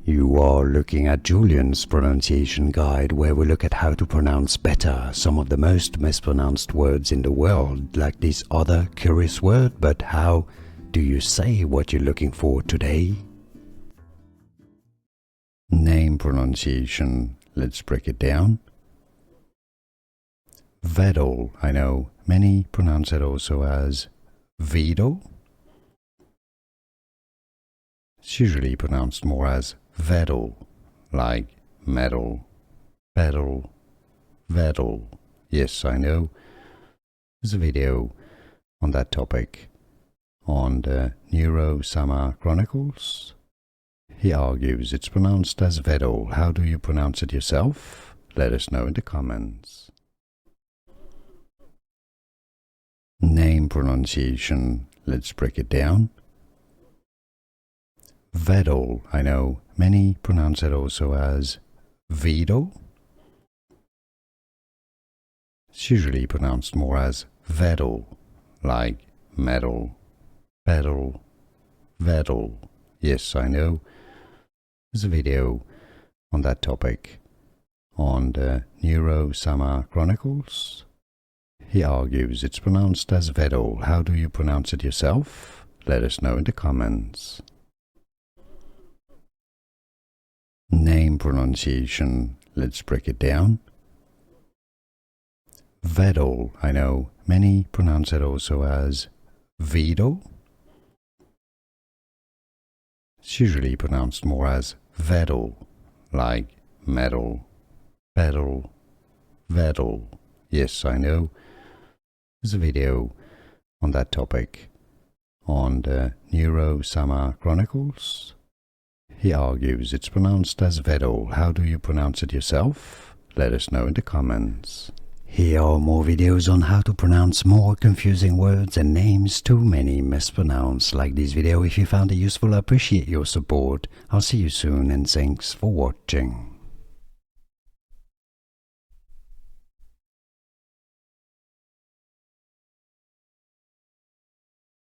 You are looking at Julian's pronunciation guide, where we look at how to pronounce better some of the most mispronounced words in the world, like this other curious word. But how do you say what you're looking for today? Name pronunciation. Let's break it down. Vedal. I know many pronounce it also as Vedal. It's usually pronounced more as Vedal, like metal, pedal, Vedal. Yes, I know. There's a video on that topic on the Neurosama Chronicles. He argues it's pronounced as Vedal. How do you pronounce it yourself? Let us know in the comments. Name pronunciation. Let's break it down. Vedal. I know many pronounce it also as Vedal. It's usually pronounced more as Vedal, like metal, pedal, Vedal. Yes, I know. There's a video on that topic on the Neurosama Chronicles. He argues it's pronounced as Vedal. How do you pronounce it yourself? Let us know in the comments. Name pronunciation. Let's break it down. Vedal. I know many pronounce it also as Vedal. It's usually pronounced more as Vedal, like metal, pedal, Vedal. Yes, I know. There's a video on that topic on the Neurosama Chronicles. He argues it's pronounced as Vedal. How do you pronounce it yourself? Let us know in the comments. Here are more videos on how to pronounce more confusing words and names too many mispronounced. Like this video if you found it useful. I appreciate your support. I'll see you soon and thanks for watching.